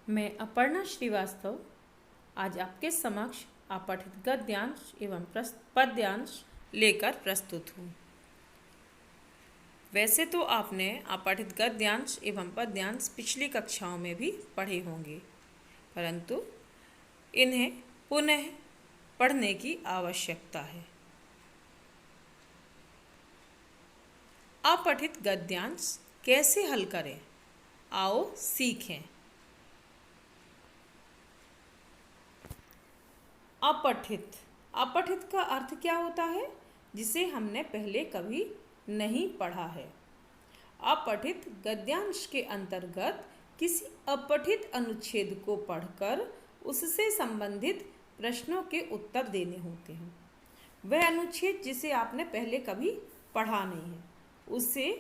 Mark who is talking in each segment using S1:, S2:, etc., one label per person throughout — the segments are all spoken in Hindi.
S1: मैं अपर्णा श्रीवास्तव आज आपके समक्ष अपठित गद्यांश एवं पद्यांश लेकर प्रस्तुत हूँ। वैसे तो आपने अपठित गद्यांश एवं पद्यांश पिछली कक्षाओं में भी पढ़े होंगे, परंतु इन्हें पुनः पढ़ने की आवश्यकता है। अपठित गद्यांश कैसे हल करें, आओ सीखें। अपठित का अर्थ क्या होता है, जिसे हमने पहले कभी नहीं पढ़ा है। अपठित गद्यांश के अंतर्गत किसी अपठित अनुच्छेद को पढ़कर उससे संबंधित प्रश्नों के उत्तर देने होते हैं। वह अनुच्छेद जिसे आपने पहले कभी पढ़ा नहीं है, उसे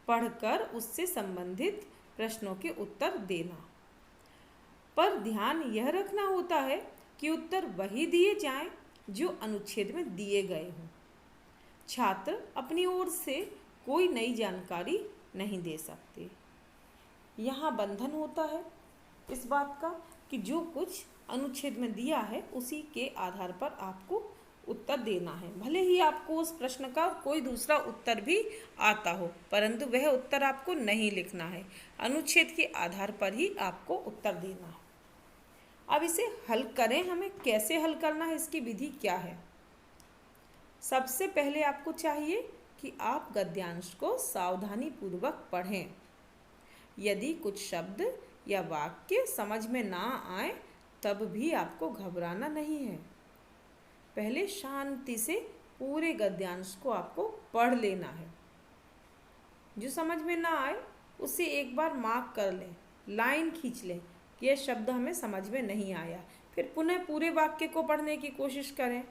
S1: पढ़कर उससे संबंधित प्रश्नों के उत्तर देना। पर ध्यान यह रखना होता है कि उत्तर वही दिए जाएं जो अनुच्छेद में दिए गए हों। छात्र अपनी ओर से कोई नई जानकारी नहीं दे सकते। यहाँ बंधन होता है इस बात का कि जो कुछ अनुच्छेद में दिया है उसी के आधार पर आपको उत्तर देना है। भले ही आपको उस प्रश्न का कोई दूसरा उत्तर भी आता हो, परंतु वह उत्तर आपको नहीं लिखना है। अनुच्छेद के आधार पर ही आपको उत्तर देना है। अब इसे हल करें, हमें कैसे हल करना है, इसकी विधि क्या है। सबसे पहले आपको चाहिए कि आप गद्यांश को सावधानी पूर्वक पढ़ें। यदि कुछ शब्द या वाक्य समझ में ना आए तब भी आपको घबराना नहीं है। पहले शांति से पूरे गद्यांश को आपको पढ़ लेना है। जो समझ में ना आए उसे एक बार मार्क कर लें, लाइन खींच लें कि यह शब्द हमें समझ में नहीं आया। फिर पुनः पूरे वाक्य को पढ़ने की कोशिश करें।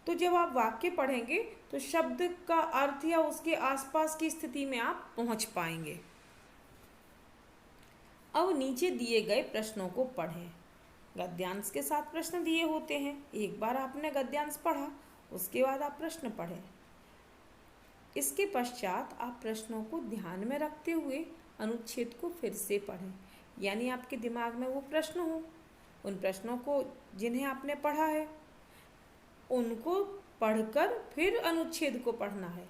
S1: तो जब आप वाक्य पढ़ेंगे तो शब्द का अर्थ या उसके आसपास की स्थिति में आप पहुंच पाएंगे। अब नीचे दिए गए प्रश्नों को पढ़ें। गद्यांश के साथ प्रश्न दिए होते हैं। एक बार आपने गद्यांश पढ़ा, उसके बाद आप प्रश्न पढ़ें। इसके पश्चात आप प्रश्नों को ध्यान में रखते हुए अनुच्छेद को फिर से पढ़ें। यानी आपके दिमाग में वो प्रश्न हो, उन प्रश्नों को जिन्हें आपने पढ़ा है उनको पढ़कर फिर अनुच्छेद को पढ़ना है।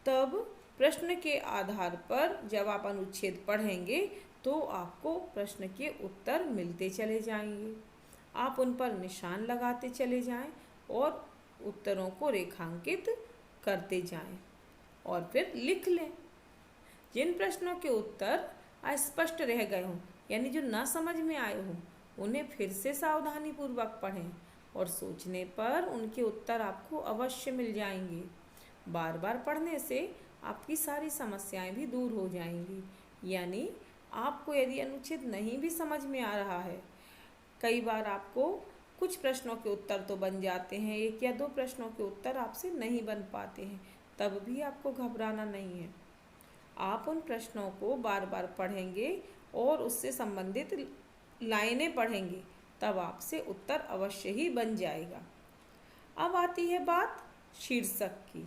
S1: तब प्रश्न के आधार पर जब आप अनुच्छेद पढ़ेंगे तो आपको प्रश्न के उत्तर मिलते चले जाएंगे। आप उन पर निशान लगाते चले जाएं और उत्तरों को रेखांकित करते जाएं और फिर लिख लें। जिन प्रश्नों के उत्तर अस्पष्ट रह गए हों, यानी जो ना समझ में आए हों, उन्हें फिर से सावधानी पूर्वक पढ़ें और सोचने पर उनके उत्तर आपको अवश्य मिल जाएंगे। बार बार पढ़ने से आपकी सारी समस्याएं भी दूर हो जाएंगी। यानी आपको यदि अनुच्छेद नहीं भी समझ में आ रहा है, कई बार आपको कुछ प्रश्नों के उत्तर तो बन जाते हैं, एक या दो प्रश्नों के उत्तर आपसे नहीं बन पाते हैं, तब भी आपको घबराना नहीं है। आप उन प्रश्नों को बार बार पढ़ेंगे और उससे संबंधित लाइनें पढ़ेंगे, तब आपसे उत्तर अवश्य ही बन जाएगा। अब आती है बात शीर्षक की,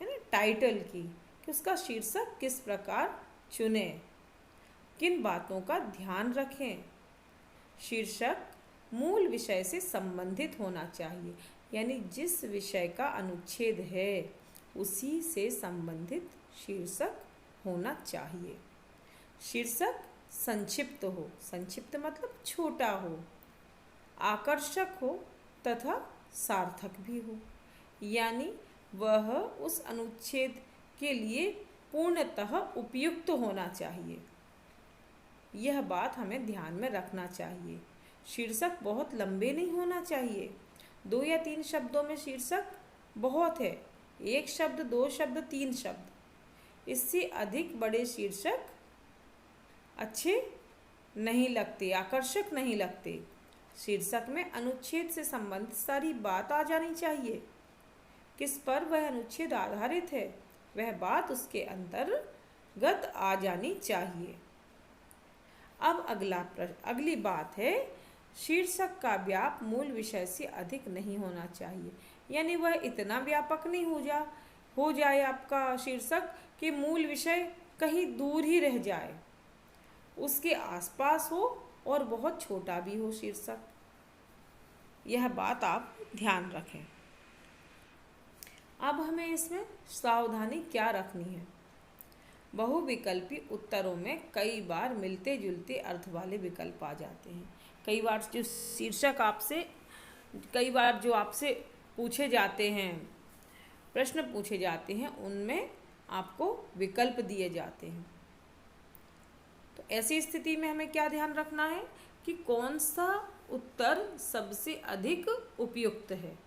S1: है ना, टाइटल की, कि उसका शीर्षक किस प्रकार चुनें, किन बातों का ध्यान रखें। शीर्षक मूल विषय से संबंधित होना चाहिए, यानी जिस विषय का अनुच्छेद है उसी से संबंधित शीर्षक होना चाहिए। शीर्षक संक्षिप्त हो, संक्षिप्त मतलब छोटा हो, आकर्षक हो तथा सार्थक भी हो, यानी वह उस अनुच्छेद के लिए पूर्णतः उपयुक्त होना चाहिए। यह बात हमें ध्यान में रखना चाहिए। शीर्षक बहुत लंबे नहीं होना चाहिए। 2 या 3 शब्दों में शीर्षक बहुत है। 1 शब्द, 2 शब्द, 3 शब्द, इससे अधिक बड़े शीर्षक अच्छे नहीं लगते, आकर्षक नहीं लगते। शीर्षक में अनुच्छेद से संबंधित सारी बात आ जानी चाहिए। किस पर वह अनुच्छेद आधारित है, वह बात उसके अंतर्गत आ जानी चाहिए। अब अगली बात है, शीर्षक का व्याप मूल विषय से अधिक नहीं होना चाहिए। यानी वह इतना व्यापक नहीं हो जाए आपका शीर्षक कि मूल विषय कहीं दूर ही रह जाए। उसके आसपास हो और बहुत छोटा भी हो शीर्षक। यह बात आप ध्यान रखें। अब हमें इसमें सावधानी क्या रखनी है? बहुविकल्पी उत्तरों में कई बार मिलते जुलते अर्थ वाले विकल्प आ जाते हैं। कई बार जो शीर्षक आपसे कई बार जो आपसे पूछे जाते हैं, प्रश्न पूछे जाते हैं, उनमें आपको विकल्प दिए जाते हैं। तो ऐसी स्थिति में हमें क्या ध्यान रखना है कि कौन सा उत्तर सबसे अधिक उपयुक्त है।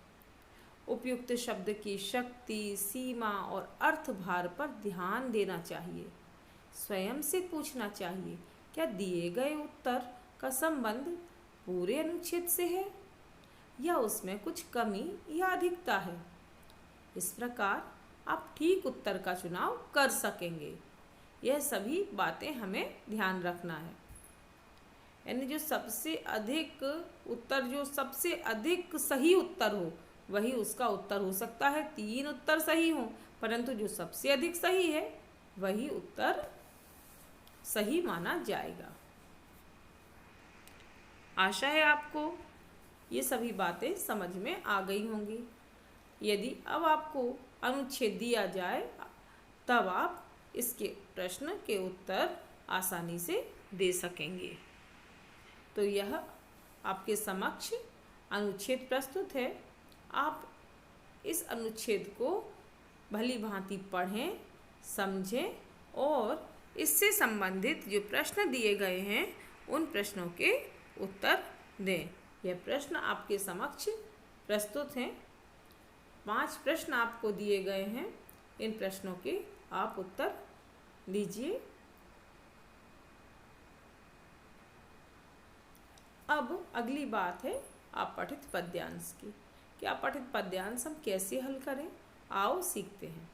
S1: उपयुक्त शब्द की शक्ति, सीमा और अर्थभार पर ध्यान देना चाहिए। स्वयं से पूछना चाहिए, क्या दिए गए उत्तर का संबंध पूरे अनुच्छेद से है या उसमें कुछ कमी या अधिकता है। इस प्रकार आप ठीक उत्तर का चुनाव कर सकेंगे। यह सभी बातें हमें ध्यान रखना है। यानी जो सबसे अधिक सही उत्तर हो वही उसका उत्तर हो सकता है। 3 उत्तर सही हों, परंतु जो सबसे अधिक सही है वही उत्तर सही माना जाएगा। आशा है आपको ये सभी बातें समझ में आ गई होंगी। यदि अब आपको अनुच्छेद दिया जाए तब आप इसके प्रश्न के उत्तर आसानी से दे सकेंगे। तो यह आपके समक्ष अनुच्छेद प्रस्तुत है। आप इस अनुच्छेद को भली भांति पढ़ें, समझें और इससे संबंधित जो प्रश्न दिए गए हैं उन प्रश्नों के उत्तर दें। यह प्रश्न आपके समक्ष प्रस्तुत हैं। 5 प्रश्न आपको दिए गए हैं। इन प्रश्नों के आप उत्तर दीजिए। अब अगली बात है अपठित पद्यांश की कि अपठित पद्यांश हम कैसे हल करें। आओ सीखते हैं।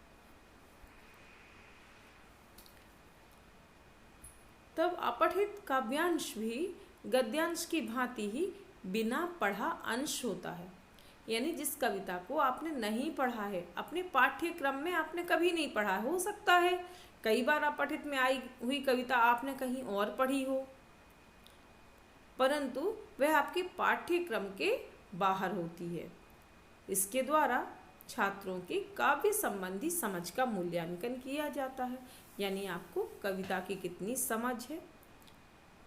S1: तब अपठित काव्यांश भी गद्यांश की भांति ही बिना पढ़ा अंश होता है। यानी जिस कविता को आपने नहीं पढ़ा है, अपने पाठ्यक्रम में आपने कभी नहीं पढ़ा, हो सकता है कई बार अपठित में आई हुई कविता आपने कहीं और पढ़ी हो, परंतु वह आपके पाठ्यक्रम के बाहर होती है। इसके द्वारा छात्रों की काव्य संबंधी समझ का मूल्यांकन किया जाता है। यानी आपको कविता की कितनी समझ है,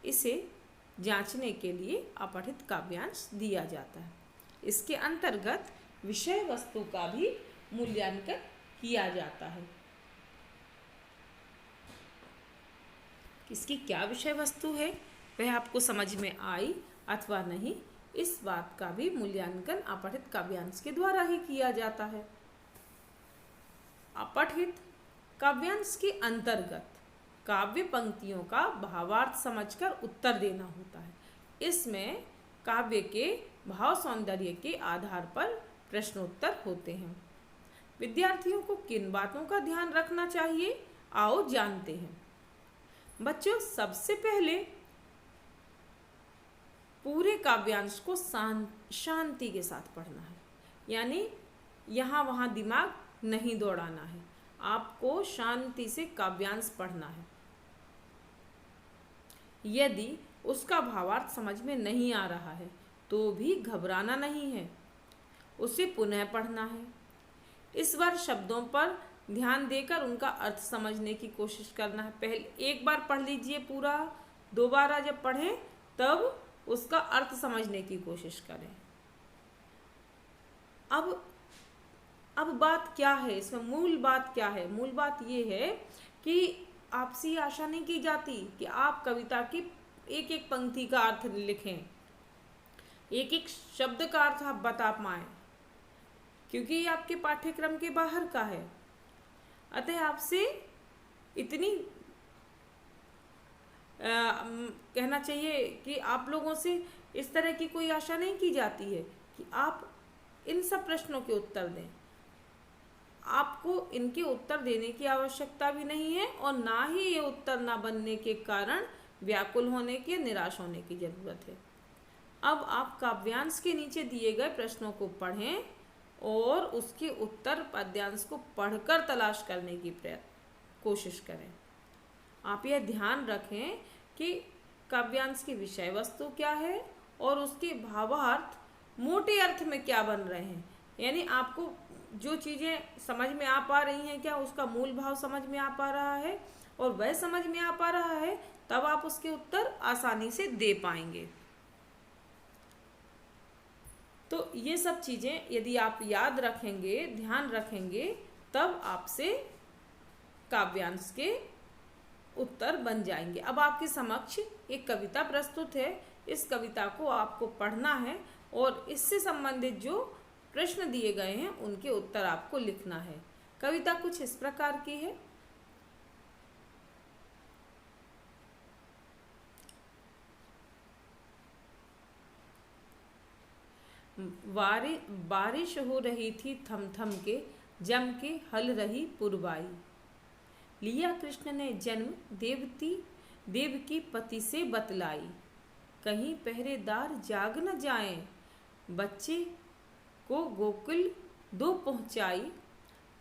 S1: इसे जांचने के लिए अपठित काव्यांश दिया जाता है। इसके अंतर्गत विषय वस्तु का भी मूल्यांकन किया जाता है। इसकी क्या विषय वस्तु है, वह आपको समझ में आई अथवा नहीं, इस बात का भी मूल्यांकन अपठित काव्यांश के द्वारा ही किया जाता है। अपठित काव्यांश के अंतर्गत काव्य पंक्तियों का भावार्थ समझकर उत्तर देना होता है। इसमें काव्य के भाव सौंदर्य के आधार पर प्रश्नोत्तर होते हैं। विद्यार्थियों को किन बातों का ध्यान रखना चाहिए, आओ जानते हैं। बच्चों, सबसे पहले पूरे काव्यांश को शांति के साथ पढ़ना है। यानी यहाँ वहाँ दिमाग नहीं दौड़ाना है। आपको शांति से काव्यांश पढ़ना है। यदि उसका भावार्थ समझ में नहीं आ रहा है तो भी घबराना नहीं है, उसे पुनः पढ़ना है। इस बार शब्दों पर ध्यान देकर उनका अर्थ समझने की कोशिश करना है। पहले एक बार पढ़ लीजिए पूरा, दोबारा जब पढ़ें तब उसका अर्थ समझने की कोशिश करें। अब बात क्या है इसमें, मूल बात क्या है? मूल बात ये है कि आपसे आशा नहीं की जाती कि आप कविता की एक एक पंक्ति का अर्थ लिखें, एक एक शब्द का अर्थ आप बता पाएं, क्योंकि ये आपके पाठ्यक्रम के बाहर का है। अतः आपसे इतनी कहना चाहिए कि आप लोगों से इस तरह की कोई आशा नहीं की जाती है कि आप इन सब प्रश्नों के उत्तर दें। आपको इनके उत्तर देने की आवश्यकता भी नहीं है और ना ही ये उत्तर ना बनने के कारण व्याकुल होने की, निराश होने की जरूरत है। अब आप काव्यांश के नीचे दिए गए प्रश्नों को पढ़ें और उसके उत्तर पद्यांश को पढ़कर तलाश करने की कोशिश करें। आप यह ध्यान रखें कि काव्यांश की विषय वस्तु क्या है और उसके भावार्थ मोटे अर्थ में क्या बन रहे हैं। यानी आपको जो चीज़ें समझ में आ पा रही हैं क्या, उसका मूल भाव समझ में आ पा रहा है और वह समझ में आ पा रहा है, तब आप उसके उत्तर आसानी से दे पाएंगे। तो ये सब चीज़ें यदि आप याद रखेंगे, ध्यान रखेंगे, तब आपसे काव्यांश के उत्तर बन जाएंगे। अब आपके समक्ष एक कविता प्रस्तुत है। इस कविता को आपको पढ़ना है और इससे संबंधित जो प्रश्न दिए गए हैं उनके उत्तर आपको लिखना है। कविता कुछ इस प्रकार की है। बारिश हो रही थी थम थम के, जम के हल रही पुरवाई। लिया कृष्ण ने जन्म देव की पति से बतलाई। कहीं पहरेदार जाग न जाएं, बच्चे को गोकुल दो पहुँचाई।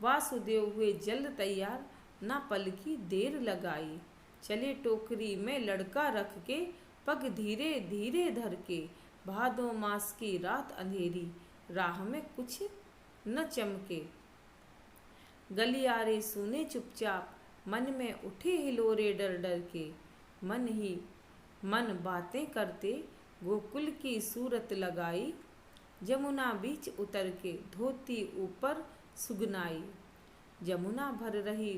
S1: वासुदेव हुए जल्द तैयार, ना पल की देर लगाई। चले टोकरी में लड़का रख के, पग धीरे धीरे धर के। भादो मास की रात अंधेरी, राह में कुछ न चमके। गलियारे सुने चुपचाप, मन में उठे हिलोरे डर डर के। मन ही मन बातें करते, गोकुल की सूरत लगाई। जमुना बीच उतर के, धोती ऊपर सुगनाई। जमुना भर रही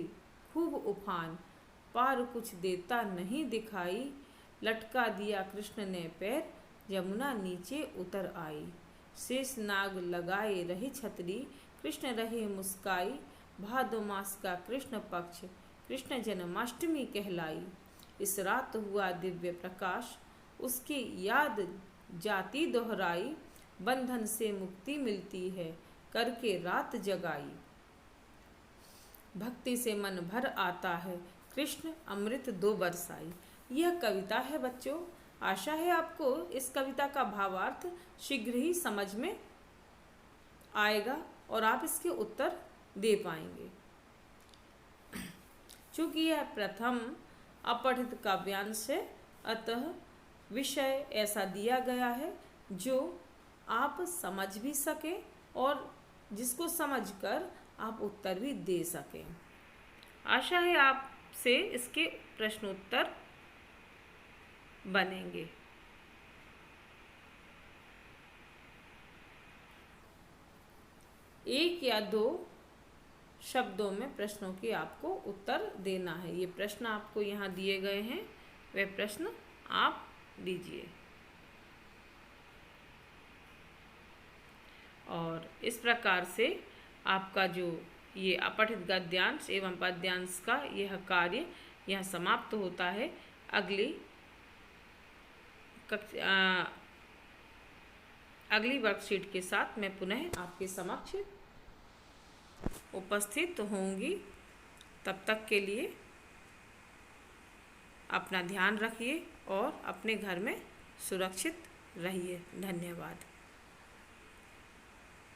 S1: खूब उफान, पार कुछ देता नहीं दिखाई। लटका दिया कृष्ण ने पैर, यमुना नीचे उतर आई। शेष नाग लगाए रही छतरी, कृष्ण रहे मुस्काई। भादो मास का कृष्ण पक्ष, कृष्ण जन्माष्टमी कहलाई। इस रात हुआ दिव्य प्रकाश, उसकी याद जाती दोहराई। बंधन से मुक्ति मिलती है, करके रात जगाई। भक्ति से मन भर आता है, कृष्ण अमृत दो बरसाई। यह कविता है बच्चों। आशा है आपको इस कविता का भावार्थ शीघ्र ही समझ में आएगा और आप इसके उत्तर दे पाएंगे। चूँकि यह प्रथम अपठित काव्यांश है, अतः विषय ऐसा दिया गया है जो आप समझ भी सकें और जिसको समझकर आप उत्तर भी दे सकें। आशा है आपसे इसके प्रश्नोत्तर बनेंगे। एक या दो शब्दों में प्रश्नों की आपको उत्तर देना है। ये प्रश्न आपको यहाँ दिए गए हैं, वे प्रश्न आप दीजिए। और इस प्रकार से आपका जो ये अपठित गद्यांश एवं पद्यांश का यह कार्य यहाँ समाप्त होता है। अगली वर्कशीट के साथ मैं पुनः आपके समक्ष उपस्थित होंगी। तब तक के लिए अपना ध्यान रखिए और अपने घर में सुरक्षित रहिए। धन्यवाद।